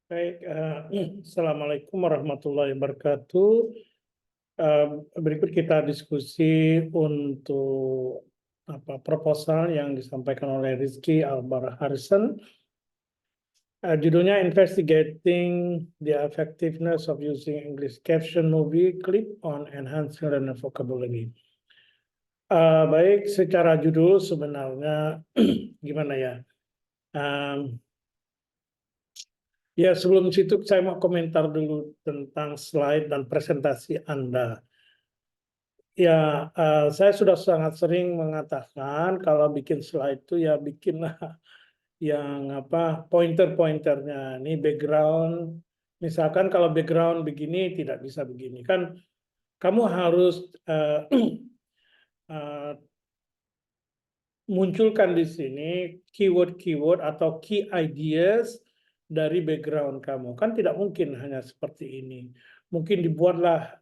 Baik, Assalamualaikum warahmatullahi wabarakatuh. Berikut kita diskusi untuk proposal yang disampaikan oleh Rizky Albar Harrison. Judulnya Investigating the Effectiveness of Using English Caption Movie Clip on Enhancing Learner Vocabulary. Baik, secara judul sebenarnya gimana ya? Ya, sebelum situ saya mau komentar dulu tentang slide dan presentasi Anda. Ya, saya sudah sangat sering mengatakan kalau bikin slide itu ya bikinlah yang pointer-pointernya. Ini background, misalkan kalau background begini tidak bisa begini. Kan kamu harus uh, munculkan di sini keyword-keyword atau key ideas dari background kamu. Kan tidak mungkin hanya seperti ini. Mungkin dibuatlah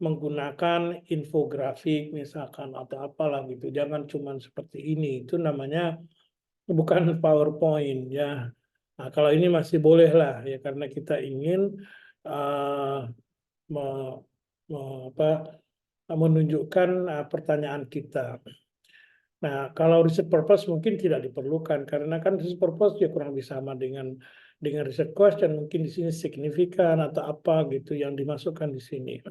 menggunakan infografik misalkan atau apalah gitu. Jangan cuma seperti ini. Itu namanya bukan PowerPoint ya. Nah, kalau ini masih boleh lah ya karena kita ingin menunjukkan pertanyaan kita. Nah, kalau research purpose mungkin tidak diperlukan karena kan research purpose ya kurang lebih sama dengan research question, mungkin di sini signifikan atau apa gitu yang dimasukkan di sini.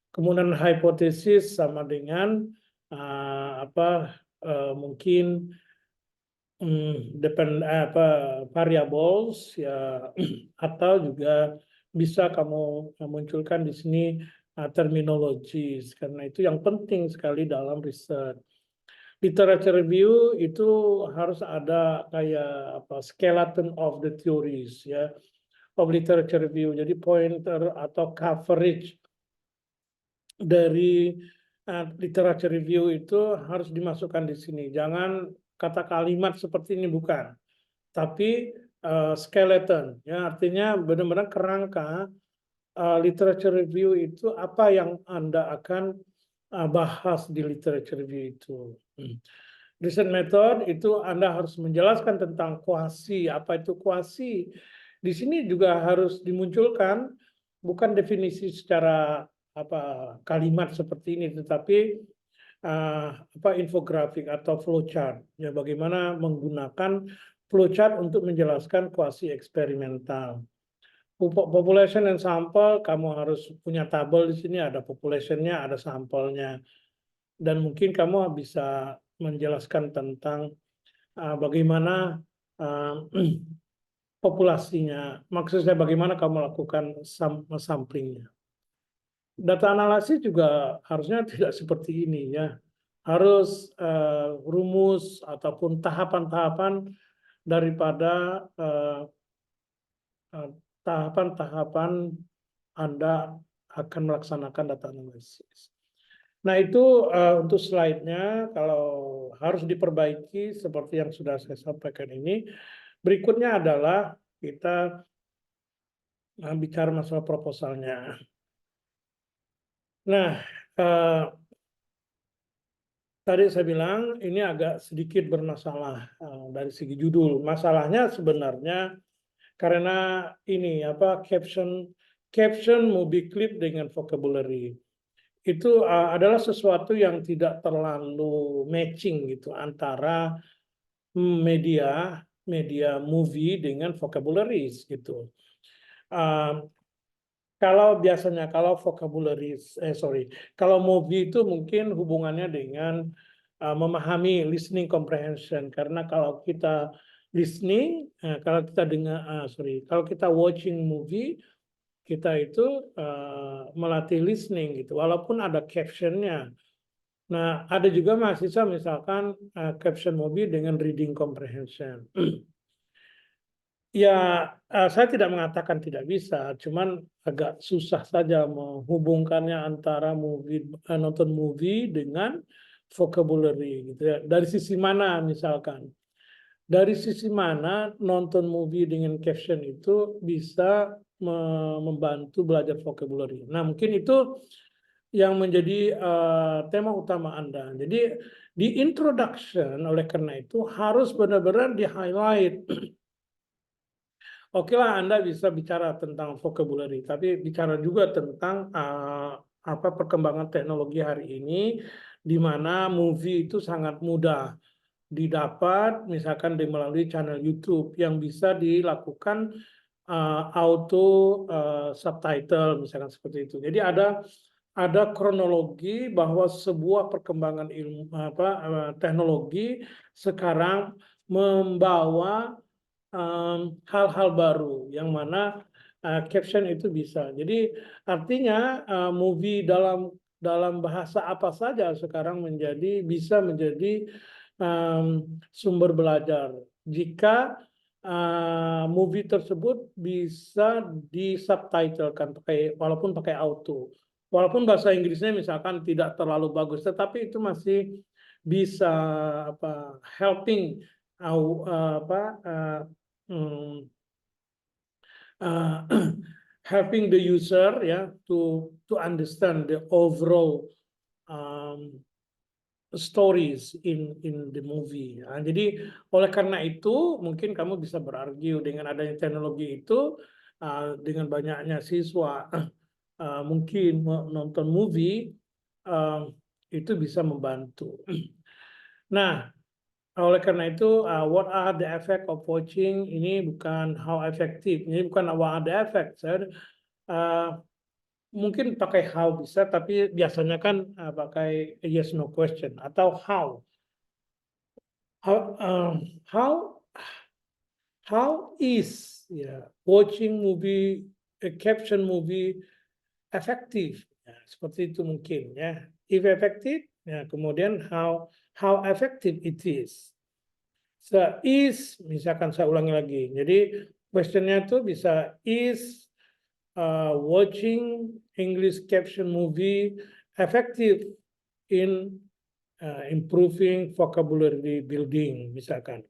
Kemudian hipotesis sama dengan mungkin variables ya atau juga bisa kamu munculkan di sini terminologis karena itu yang penting sekali dalam riset. Literature review itu harus ada kayak skeleton of the theories ya of literature review. Jadi pointer atau coverage dari literature review itu harus dimasukkan di sini. Jangan kata kalimat seperti ini bukan, tapi skeleton ya artinya benar-benar kerangka literature review itu apa yang Anda akan bahas di literature review itu. Research method itu Anda harus menjelaskan tentang kuasi. Apa itu kuasi? Di sini juga harus dimunculkan bukan definisi secara kalimat seperti ini, tetapi infografik atau flowchart. Ya, bagaimana menggunakan flowchart untuk menjelaskan kuasi eksperimental. Population and sample, kamu harus punya tabel di sini, ada populationnya, ada sampelnya. Dan mungkin kamu bisa menjelaskan tentang bagaimana populasinya. Maksud saya bagaimana kamu lakukan samplingnya. Data analisis juga harusnya tidak seperti ini ya. Harus rumus ataupun tahapan-tahapan daripada tahapan-tahapan Anda akan melaksanakan data analisis. Nah itu untuk slide-nya kalau harus diperbaiki seperti yang sudah saya sampaikan ini. Berikutnya adalah kita bicara masalah proposalnya. Nah, tadi saya bilang ini agak sedikit bermasalah dari segi judul. Masalahnya sebenarnya karena ini caption movie clip dengan vocabulary. Itu adalah sesuatu yang tidak terlalu matching gitu antara media movie dengan vocabularies gitu. Kalau vocabularies, kalau movie itu mungkin hubungannya dengan memahami listening comprehension karena kalau kita listening, kalau kita watching movie kita itu melatih listening gitu, walaupun ada captionnya. Nah, ada juga mahasiswa misalkan caption movie dengan reading comprehension. Ya, saya tidak mengatakan tidak bisa, cuman agak susah saja menghubungkannya antara nonton movie dengan vocabulary gitu ya. Dari sisi mana misalkan? Dari sisi mana nonton movie dengan caption itu bisa membantu belajar vocabulary. Nah, mungkin itu yang menjadi tema utama Anda. Jadi di introduction oleh karena itu harus benar-benar di-highlight Oke lah, Anda bisa bicara tentang vocabulary, tapi bicara juga tentang apa perkembangan teknologi hari ini, di mana movie itu sangat mudah didapat, misalkan melalui channel YouTube yang bisa dilakukan auto subtitle, misalkan seperti itu. Jadi ada kronologi bahwa sebuah perkembangan ilmu teknologi sekarang membawa hal-hal baru yang mana caption itu bisa. Jadi artinya movie dalam bahasa apa saja sekarang bisa menjadi sumber belajar jika movie tersebut bisa disubtitlekan walaupun pakai auto. Walaupun bahasa Inggrisnya misalkan tidak terlalu bagus, tetapi itu masih bisa helping Hmm, helping the user to understand the overall um, stories in the movie. Nah, jadi oleh karena itu mungkin kamu bisa berargu dengan adanya teknologi itu dengan banyaknya siswa mungkin menonton movie itu bisa membantu. Nah, oleh karena itu, what are the effect of watching? Ini bukan how effective, ini bukan what are the effects. Mungkin pakai how bisa, tapi biasanya kan pakai yes no question atau how. How how how is watching movie, caption movie effective? Ya, seperti itu mungkin ya. If effective, ya kemudian how effective it is. Misalkan saya ulangi lagi. Jadi questionnya itu bisa watching English caption movie effective in improving vocabulary building, misalkan.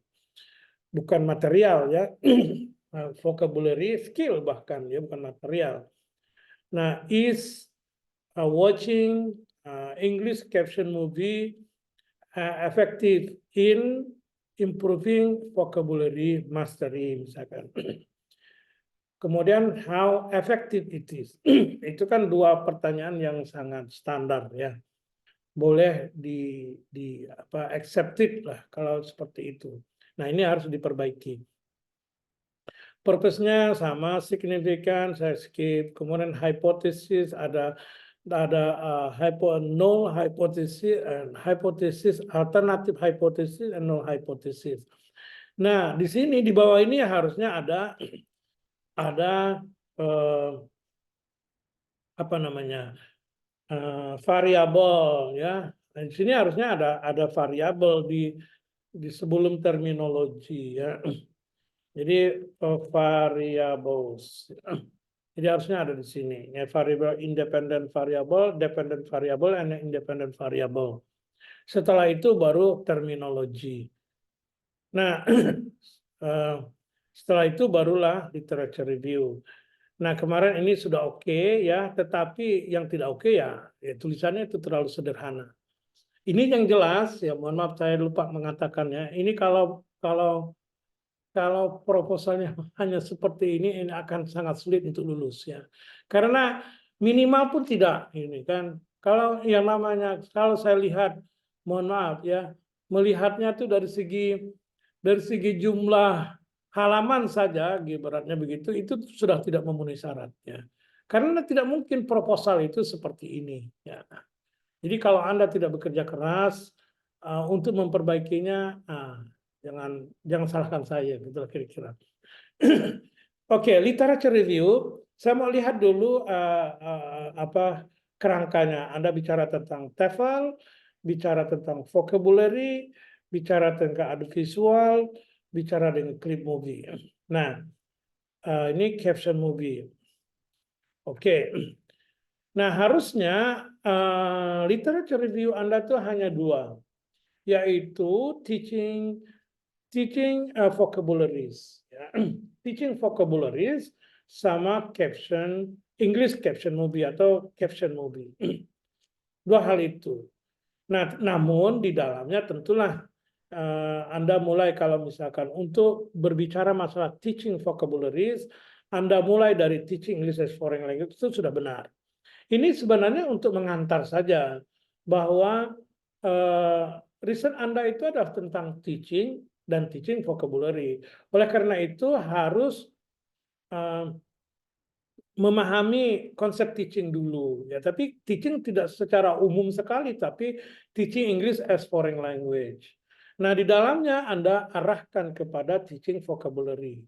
Bukan material ya, vocabulary skill bahkan ya, bukan material. Nah, watching English caption movie effective in improving vocabulary mastery, misalkan. Kemudian how effective it is. Itu kan dua pertanyaan yang sangat standar ya. Boleh accepted lah kalau seperti itu. Nah, ini harus diperbaiki. Purpose-nya sama, signifikan, saya skip. Kemudian hypothesis, ada null hypothesis, hypothesis, alternative hypothesis, and null hypothesis. Nah, di sini di bawah ini harusnya ada apa namanya variabel ya. Nah, di sini harusnya ada variabel di sebelum terminologi ya. Jadi variables. Jadi harusnya ada di sini. Ya, variable independent variable, dependent variable, and independent variable. Setelah itu baru terminologi. Nah, setelah itu barulah literature review. Nah, kemarin ini sudah oke ya, tetapi yang tidak oke ya tulisannya itu terlalu sederhana. Ini yang jelas ya, mohon maaf saya lupa mengatakannya. Ini kalau proposalnya hanya seperti ini akan sangat sulit untuk lulus ya. Karena minimal pun tidak ini kan. Kalau yang namanya kalau saya lihat, mohon maaf ya, melihatnya tuh dari segi jumlah halaman saja, ibaratnya begitu, itu sudah tidak memenuhi syaratnya. Karena tidak mungkin proposal itu seperti ini ya. Jadi kalau Anda tidak bekerja keras untuk memperbaikinya, jangan salahkan saya, gitu kira-kira. Oke, literature review. Saya mau lihat dulu kerangkanya. Anda bicara tentang TEFL, bicara tentang vocabulary, bicara tentang audiovisual, bicara dengan clip movie. Nah, ini caption movie. Oke. Nah, harusnya literature review Anda tuh hanya dua, yaitu teaching vocabularies, ya. Teaching vocabularies sama caption English caption movie atau caption movie. Dua hal itu. Nah, namun di dalamnya tentulah Anda mulai kalau misalkan untuk berbicara masalah teaching vocabularies, Anda mulai dari teaching English as foreign language itu sudah benar. Ini sebenarnya untuk mengantar saja bahwa riset Anda itu adalah tentang teaching dan teaching vocabulary. Oleh karena itu harus memahami konsep teaching dulu ya, tapi teaching tidak secara umum sekali, tapi teaching English as foreign language. Nah, di dalamnya Anda arahkan kepada teaching vocabulary.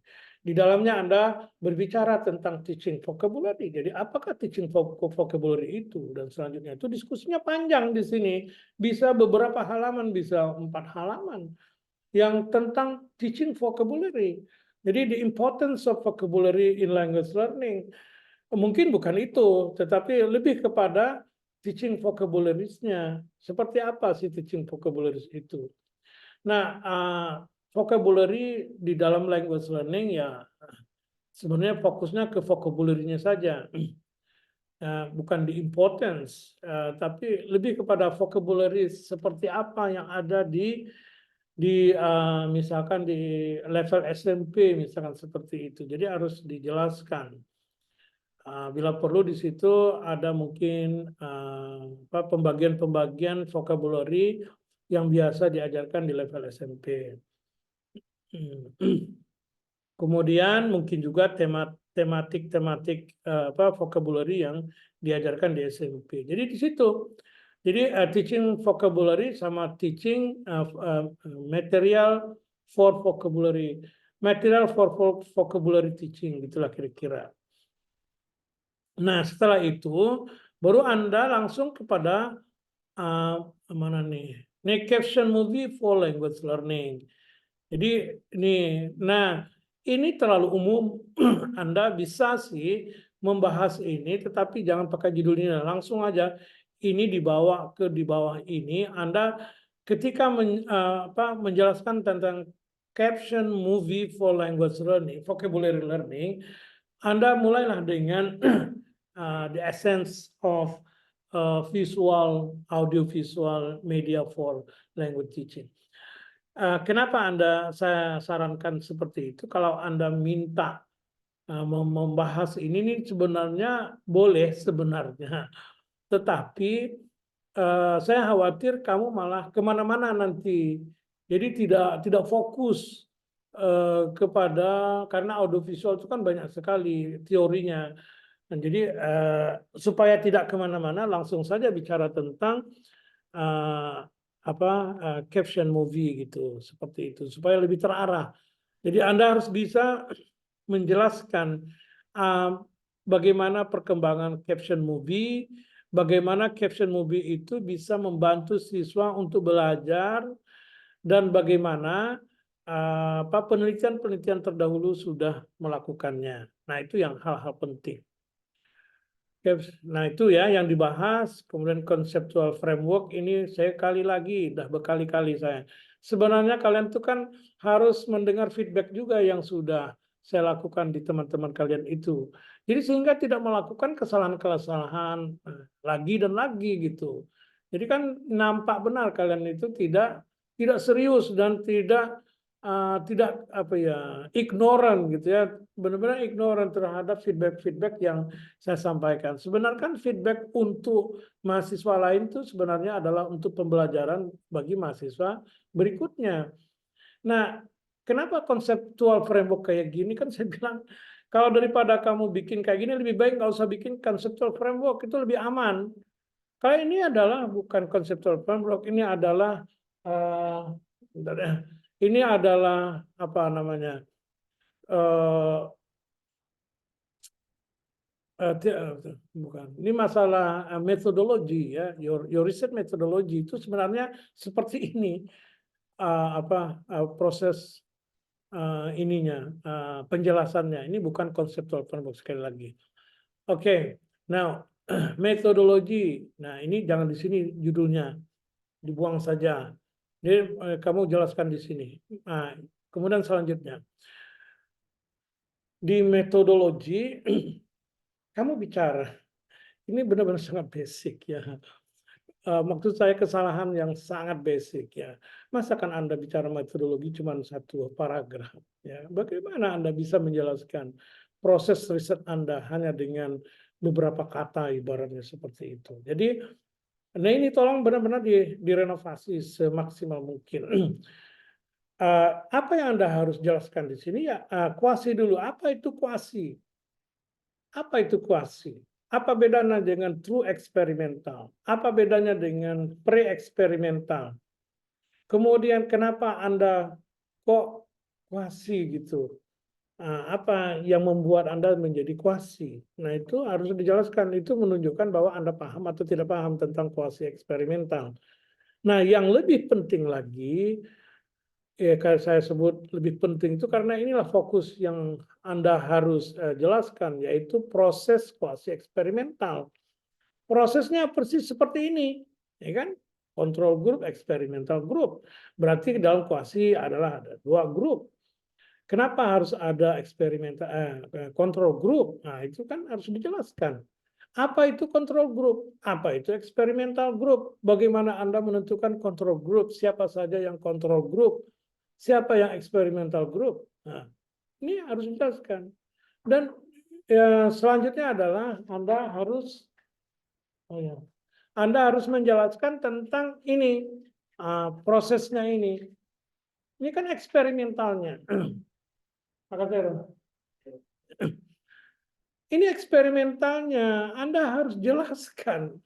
Di dalamnya Anda berbicara tentang teaching vocabulary. Jadi apakah teaching vocabulary itu? Dan selanjutnya itu diskusinya panjang di sini. Bisa beberapa halaman, bisa 4 halaman yang tentang teaching vocabulary. Jadi the importance of vocabulary in language learning. Mungkin bukan itu, tetapi lebih kepada teaching vocabularies-nya. Seperti apa sih teaching vocabularies itu? Nah, vocabulary di dalam language learning ya sebenarnya fokusnya ke vocabulary-nya saja. Bukan di importance, tapi lebih kepada vocabulary seperti apa yang ada di misalkan di level SMP misalkan seperti itu. Jadi harus dijelaskan. Bila perlu di situ ada mungkin pembagian-pembagian vocabulary yang biasa diajarkan di level SMP. Kemudian mungkin juga tematik vocabulary yang diajarkan di SMP. Jadi di situ. Jadi teaching vocabulary sama teaching material for vocabulary, material for vocabulary teaching, gitulah kira-kira. Nah, setelah itu baru Anda langsung kepada mana nih? Caption movie for language learning. Jadi ini terlalu umum. Anda bisa sih membahas ini, tetapi jangan pakai judulnya. Langsung aja ini dibawa ke di bawah ini. Anda ketika menjelaskan tentang caption movie for language learning, vocabulary learning, Anda mulailah dengan the essence of audio-visual media for language teaching. Kenapa saya sarankan seperti itu? Kalau Anda minta membahas ini sebenarnya boleh sebenarnya, tetapi saya khawatir kamu malah kemana-mana nanti. Jadi tidak fokus karena audiovisual itu kan banyak sekali teorinya. Dan jadi supaya tidak kemana-mana, langsung saja bicara tentang caption movie gitu, seperti itu supaya lebih terarah. Jadi Anda harus bisa menjelaskan bagaimana perkembangan caption movie, bagaimana caption movie itu bisa membantu siswa untuk belajar, dan bagaimana penelitian-penelitian terdahulu sudah melakukannya. Nah, itu yang hal-hal penting. Nah, itu ya yang dibahas. Kemudian conceptual framework ini saya udah berkali-kali saya. Sebenarnya kalian tuh kan harus mendengar feedback juga yang sudah saya lakukan di teman-teman kalian itu. Jadi sehingga tidak melakukan kesalahan-kesalahan lagi dan lagi gitu. Jadi kan nampak benar kalian itu tidak serius dan tidak ignoran gitu ya, benar-benar ignoran terhadap feedback yang saya sampaikan. Sebenarnya kan feedback untuk mahasiswa lain itu sebenarnya adalah untuk pembelajaran bagi mahasiswa berikutnya. Nah, kenapa konseptual framework kayak gini? Kan saya bilang kalau daripada kamu bikin kayak gini lebih baik nggak usah bikin konseptual framework, itu lebih aman. Kalau ini adalah bukan konseptual framework, ini adalah ini adalah apa namanya? Bukan. Ini masalah metodologi ya. Your research methodology itu sebenarnya seperti ini proses penjelasannya. Ini bukan conceptual framework sekali lagi. Oke. Now metodologi. Nah, ini jangan di sini judulnya. Dibuang saja. Jadi kamu jelaskan di sini. Nah, kemudian selanjutnya di metodologi kamu bicara. Ini benar-benar sangat basic ya. maksud saya kesalahan yang sangat basic ya. Masa kan Anda bicara metodologi cuma satu paragraf ya. Bagaimana Anda bisa menjelaskan proses riset Anda hanya dengan beberapa kata ibaratnya seperti itu. Jadi, nah ini tolong benar-benar direnovasi semaksimal mungkin. Apa yang Anda harus jelaskan di sini ya, kuasi dulu. Apa itu kuasi? Apa itu kuasi? Apa bedanya dengan true eksperimental? Apa bedanya dengan pre-eksperimental? Kemudian kenapa Anda kok kuasi gitu? Apa yang membuat Anda menjadi kuasi? Nah, itu harus dijelaskan. Itu menunjukkan bahwa Anda paham atau tidak paham tentang kuasi eksperimental. Nah, yang lebih penting lagi, ya kayak saya sebut lebih penting itu karena inilah fokus yang Anda harus jelaskan, yaitu proses kuasi eksperimental. Prosesnya persis seperti ini, ya kan? Control group, experimental group. Berarti dalam kuasi adalah ada 2 grup. Kenapa harus ada eksperimental control group? Nah, itu kan harus dijelaskan. Apa itu control group? Apa itu experimental group? Bagaimana Anda menentukan control group? Siapa saja yang control group? Siapa yang experimental group? Nah, ini harus dijelaskan. Dan ya, selanjutnya adalah Anda harus menjelaskan tentang ini, prosesnya ini. Ini kan eksperimentalnya. Makasih, ini eksperimentalnya, Anda harus jelaskan.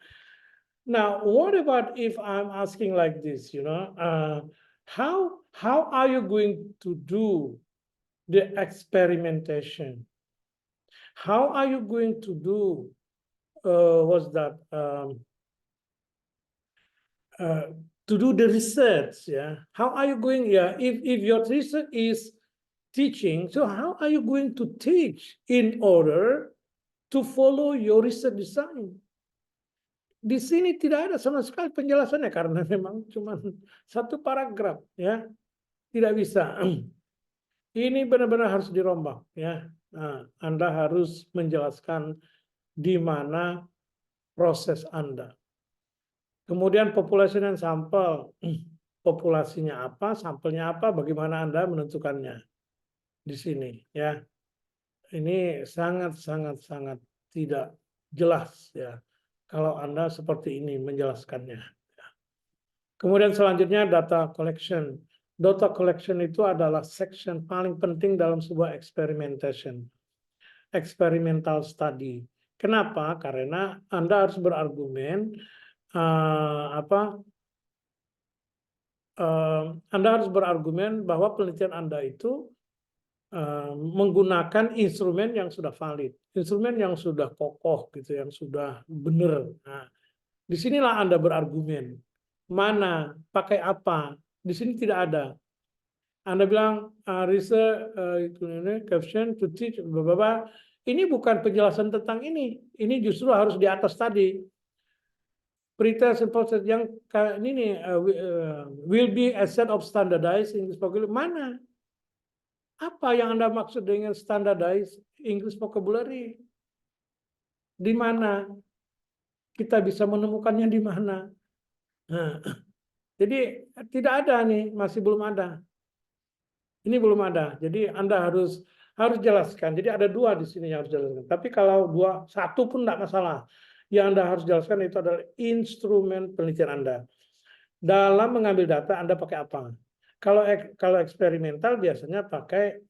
Now, what about if I'm asking like this, how are you going to do the experimentation? How are you going to do, what's that, to do the research, yeah? How are you going, if your research is teaching, so how are you going to teach in order to follow your research design? Di sini tidak ada sama sekali penjelasannya karena memang cuma satu paragraf ya. Tidak bisa. Ini benar-benar harus dirombak ya. Nah, Anda harus menjelaskan di mana proses Anda. Kemudian population and sampel. Populasinya apa, sampelnya apa, bagaimana Anda menentukannya di sini ya. Ini sangat tidak jelas ya kalau Anda seperti ini menjelaskannya. Kemudian selanjutnya data collection. Data collection itu adalah section paling penting dalam sebuah experimentation, experimental study. Kenapa? Karena Anda harus berargumen Anda harus berargumen bahwa penelitian Anda itu menggunakan instrumen yang sudah valid, instrumen yang sudah kokoh gitu, yang sudah benar. Nah, disinilah Anda berargumen. Mana, pakai apa? Di sini tidak ada. Anda bilang caption to teach, ini bukan penjelasan tentang ini. Ini justru harus di atas tadi. Pretest and process yang ini will be a set of standardized English vocabulary. Mana? Apa yang Anda maksud dengan standardized English vocabulary? Di mana? Kita bisa menemukannya di mana? Nah, jadi tidak ada nih, masih belum ada. Ini belum ada. Jadi Anda harus jelaskan. Jadi ada 2 di sini yang harus jelaskan. Tapi kalau 1 pun tidak masalah. Yang Anda harus jelaskan itu adalah instrumen penelitian Anda. Dalam mengambil data Anda pakai apa? Kalau eksperimental biasanya pakai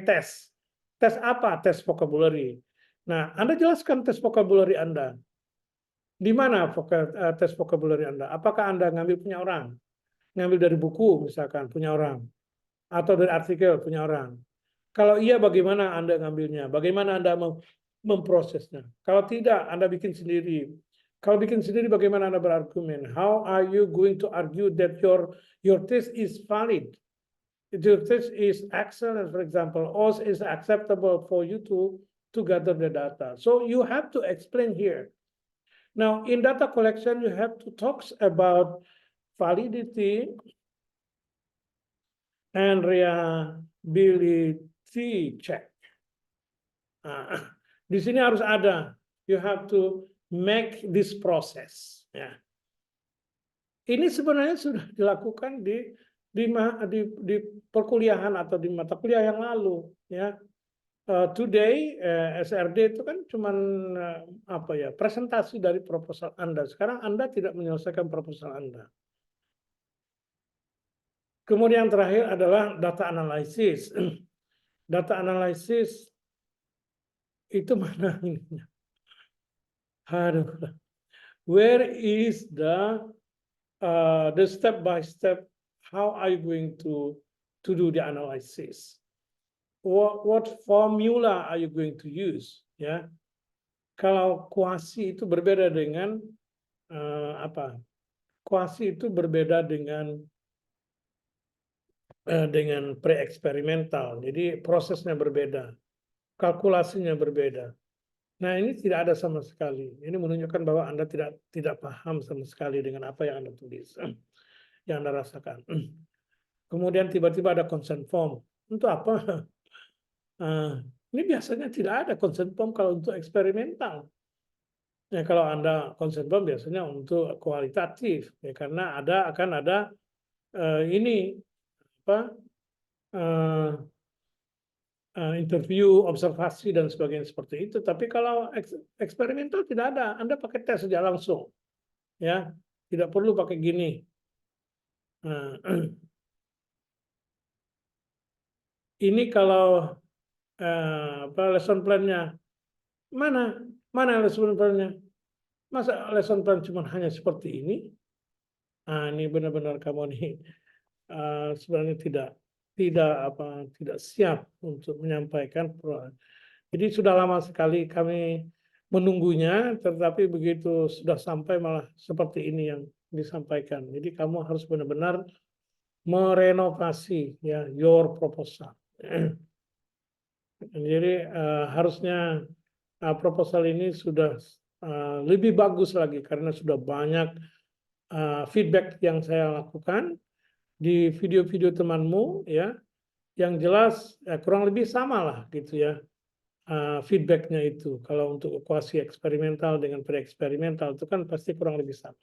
tes. Tes apa? Tes vocabulary. Nah, Anda jelaskan tes vocabulary Anda. Di mana tes vocabulary Anda? Apakah Anda ngambil punya orang? Ngambil dari buku misalkan, punya orang. Atau dari artikel punya orang. Kalau iya, bagaimana Anda ngambilnya? Bagaimana Anda memprosesnya? Kalau tidak, Anda bikin sendiri. Kalau bikin sendiri, bagaimana Anda berargumen? How are you going to argue that your test is valid? If your test is excellent, for example, or is acceptable for you to gather the data. So you have to explain here. Now, in data collection, you have to talk about validity and reliability check. Di sini harus ada. You have to make this process. Ya. Ini sebenarnya sudah dilakukan di perkuliahan atau di mata kuliah yang lalu. Ya. Today SRD itu kan cuman apa ya, presentasi dari proposal Anda. Sekarang Anda tidak menyelesaikan proposal Anda. Kemudian yang terakhir adalah data analysis. Data analysis itu mana ininya? Aduh. Where is the step by step? How are you going to do the analysis? What formula are you going to use? Ya, kalau kuasi itu berbeda dengan apa? Kuasi itu berbeda dengan pre-eksperimental. Jadi prosesnya berbeda, kalkulasinya berbeda. Nah, ini tidak ada sama sekali. Ini menunjukkan bahwa Anda tidak paham sama sekali dengan apa yang Anda tulis, yang Anda rasakan. Kemudian tiba-tiba ada consent form. Untuk apa? Ini biasanya tidak ada consent form kalau untuk eksperimental. Ya, kalau Anda consent form biasanya untuk kualitatif, ya, karena akan ada ini apa? Interview, observasi dan sebagainya seperti itu. Tapi kalau eksperimental tidak ada, Anda pakai tes saja langsung, ya, tidak perlu pakai gini. Ini kalau lesson plan-nya mana lesson plan-nya? Masa lesson plan cuma hanya seperti ini? Ini benar-benar kamu nih sebenarnya tidak siap untuk menyampaikan. Jadi sudah lama sekali kami menunggunya, tetapi begitu sudah sampai malah seperti ini yang disampaikan. Jadi kamu harus benar-benar merenovasi ya your proposal. Jadi harusnya proposal ini sudah lebih bagus lagi karena sudah banyak feedback yang saya lakukan di video-video temanmu, ya, yang jelas kurang lebih sama lah gitu ya feedbacknya itu. Kalau untuk kuasi eksperimental dengan pre-eksperimental itu kan pasti kurang lebih sama.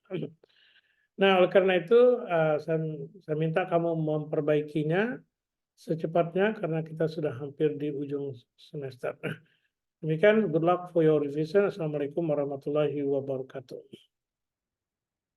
Nah, oleh karena itu saya minta kamu memperbaikinya secepatnya karena kita sudah hampir di ujung semester. Demikian, good luck for your revision. Assalamualaikum warahmatullahi wabarakatuh.